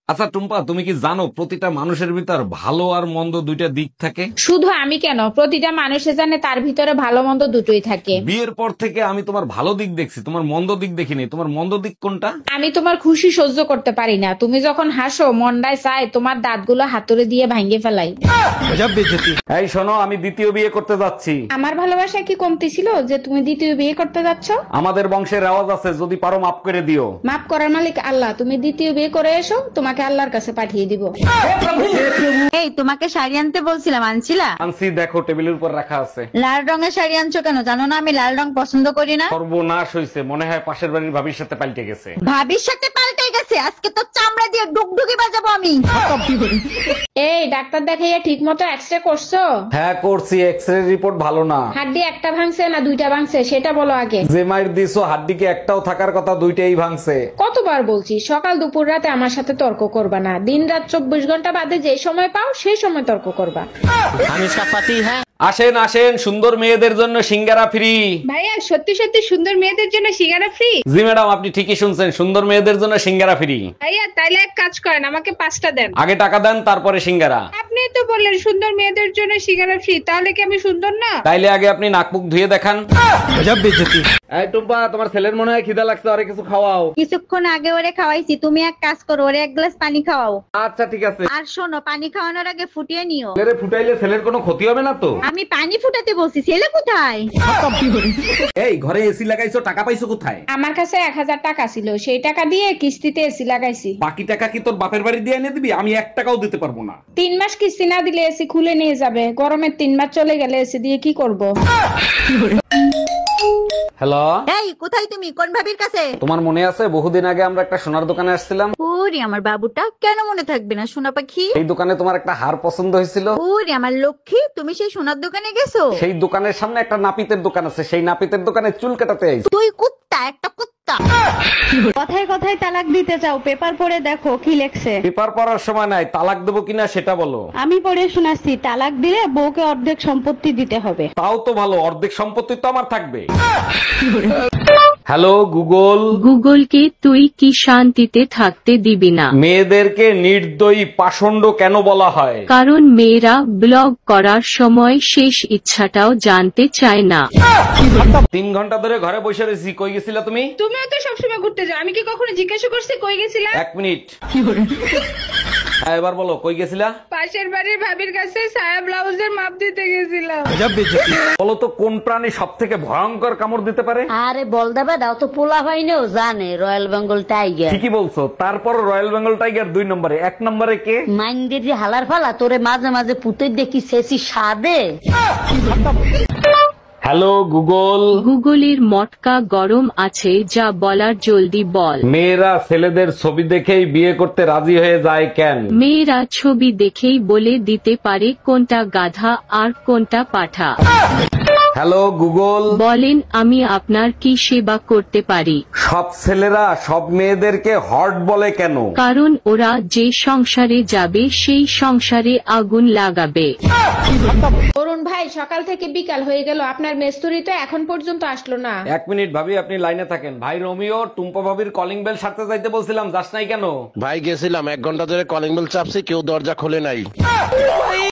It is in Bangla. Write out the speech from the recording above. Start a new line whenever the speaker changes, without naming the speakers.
আচ্ছা টুম্পা, তুমি কি জানো প্রতিটা মানুষের ভিতর ভালো আর মন্দ দুইটা দিক থাকে?
শুধু আমি কেন, প্রতিটা মানুষে জানে তার ভিতরে ভালো মন্দ দুটোই থাকে।
বিয়ের পর থেকে আমি তোমার ভালো দিক দেখছি, তোমার মন্দ দিক দেখিনি। তোমার মন্দ দিক কোনটা?
আমি তোমার খুশি সহ্য করতে পারি না। তুমি যখন হাসো মন্ডায় চায় তোমার দাঁতগুলো হাতুড়ে দিয়ে ভাঙ্গে ফেলাই।
এই শোনো, আমি দ্বিতীয় বিয়ে করতে যাচ্ছি।
আমার ভালোবাসা কি কমতি ছিল যে তুমি দ্বিতীয় বিয়ে করতে যাচ্ছ?
আমাদের বংশের রেওয়াজ আছে, যদি পারো মাফ করে দিও।
মাফ করার মালিক আল্লাহ, তুমি দ্বিতীয় বিয়ে করে এসো, তোমাকে আল্লাহর কাছে পাঠিয়ে দিব।
এই তোমাকে শাড়ি আনতে বলছিলাম, আনছিলা?
আনছি, দেখো টেবিলের উপর রাখা আছে।
লাল রঙের শাড়ি আনছো কেন? জানো না আমি লাল রং পছন্দ করি না।
সর্বনাশ হয়েছে, মনে হয় পাশের বাড়ির ভাবির সাথে পাল্টে গেছে।
ভাবির সাথে পাল্টে গেছে? আজকে তো চামড়া দিয়ে ডুগডুগি বাজাবো আমি।
এই ডাক্তার দেখাইয়া ঠিক মতো এক্সরে করছো?
হ্যাঁ করছি, এক্সরে রিপোর্ট ভালো না।
হাড্ডি একটা ভাঙছে না দুইটা ভাঙছে সেটা বলো আগে।
যে মাইর দিছো হাড্ডিকে একটাও থাকার কথা, দুইটাই ভাঙছে।
কতবার বলছি সকাল দুপুর রাতে আমার সাথে তর্ক করবা না। দিন রাত 24 ঘন্টা বাদে যে সময় পাও সেই সময় তর্ক করবা।
আসেন আসেন, সুন্দর মেয়েদের জন্য সিঙ্গারা ফ্রি।
ভাইয়া সত্যি সত্যি সুন্দর মেয়েদের জন্য সিঙ্গারা ফ্রি?
জি ম্যাডাম, আপনি ঠিকই শুনছেন, সুন্দর মেয়েদের জন্য সিঙ্গারা ফ্রি।
ভাইয়া তাইলে এক কাজ করেন, আমাকে 5টা দেন।
আগে টাকা দেন, তারপরে সিঙ্গারা।
আপনি তো বললেন সুন্দর মেয়েদের জন্য সিঙ্গারা ফ্রি, তাহলে কি আমি সুন্দর না?
তাইলে আগে আপনি নাক মুখ ধুয়ে দেখান। এই টুম্পা, তোমার ছেলের মনে হয় খিদা লাগছে, আরে কিছু খাওয়াও।
কিছুক্ষণ আগে ওরে খাওয়াইছি, তুমি এক কাজ করো, ওরে এক গ্লাস পানি খাওয়াও।
আচ্ছা ঠিক আছে।
আর শোনো, পানি খাওয়ানোর আগে ফুটিয়ে নিও।
ছেলেরে ফুটাইলে ছেলের কোনো ক্ষতি হবে না তো?
আমি পানি ফুটাতে বলছি, ছেলে কোথায়?
এই ঘরে এসি লাগাইছো, টাকা পাইছো কোথায়?
আমার কাছে 1000 টাকা ছিল, সেই টাকা দিয়ে কিস্তিতে এসি লাগাইছি।
বাকি টাকা কি তোর বাপের বাড়ি দিয়ে এনে দিবি? আমি 1 টাকাও দিতে পারবো না।
3 মাস কিস্তি না দিলে এসি খুলে নিয়ে যাবে। গরমের 3 মাস চলে গেলে এসি দিয়ে কি করব?
হ্যালো,
এই কোথায় তুমি? কোন ভাবির কাছে?
তোমার মনে আছে বহুদিন আগে আমরা একটা সোনার দোকানে আসছিলাম?
ওরে আমার বাবুটা, কেন মনে থাকবে না সোনা পাখি।
এই দোকানে তোমার একটা হার পছন্দ হয়েছিল।
ওরে আমার লক্ষ্মী, তুমি সেই সোনার দোকানে গেছো?
সেই দোকানের সামনে একটা নাপিতের দোকান আছে, সেই নাপিতের দোকানে চুল কাটাতে আইছি।
তুই কুত্তা, একটা কুত্তা। কথায় কথায় তালাক দিতে চাও, পেপার পড়ে দেখো কি লেখছে।
পেপার পড়ার সময় নাই, তালাক দেবো কিনা সেটা বলো।
আমি পড়ে শোনাচ্ছি, তালাক দিলে বউকে অর্ধেক সম্পত্তি দিতে হবে।
তাও তো ভালো, অর্ধেক সম্পত্তি তো আমার থাকবে। Hello Google.
গুগলকে তুই কি শান্তিতে থাকতে দিবি না?
মেয়েদেরকে নির্দয়ী পাষণ্ড কেন বলা হয়?
কারণ মেয়েরা ব্লগ করার সময় শেষ ইচ্ছাটাও জানতে চায় না।
3 ঘন্টা ধরে ঘরে বসে রয়েছি, কই গেছিলা তুমি?
তুমিও তো সবসময় ঘুরতে যাও, আমি কি কখনো জিজ্ঞাসা করছি কই গেছিলা?
1 মিনিট। হ্যাঁ, এবার বলো কই গেছিলা?
পাশের বাড়ির ভাবির কাছে সায়া ব্লাউজের মাপ দিতে গেছিলাম।
বলো তো কোন প্রাণী সব থেকে ভয়ঙ্কর কামড় দিতে পারে?
আরে বল দেবে দাও তো, পোলা ভাইনেও জানে রয়্যাল বেঙ্গল টাইগার।
ঠিকই বলছো, তারপর রয়্যাল বেঙ্গল টাইগার 2 নম্বরে। 1 নম্বরে কে?
মাইন্ডের যে হালার ফালা তোরে মাঝে মাঝে পুতে দেখি শেষি সাদে।
Hello Google.
গুগলের মটকা গরম আছে, যা বলার জলদি বল।
মেয়েরা ছেলেদের ছবি দেখেই বিয়ে করতে রাজি হয়ে যায় কেন?
মেয়েরা ছবি দেখেই বলে দিতে পারে কোনটা গাধা আর কোনটা পাঠা।
Hello Google.
বলেন আমি আপনার কি সেবা করতে পারি?
সব ছেলেরা সব মেয়েদেরকে হট বলে কেন?
কারণ ওরা যে সংসারে যাবে সেই সংসারে আগুন লাগাবে।
অরুণ ভাই, সকাল থেকে বিকাল হয়ে গেল, আপনার মেস্তুরি তো এখন পর্যন্ত আসলো না।
1 মিনিট ভাবি, আপনি লাইনে থাকেন। ভাই রোমিও, টুম্পা ভাবির কলিং বেল সারতে যাইতে বলছিলাম, যাস নাই কেন?
ভাই গেছিলাম, 1 ঘন্টা ধরে কলিং বেল চাপছি, কেউ দরজা খোলে নাই।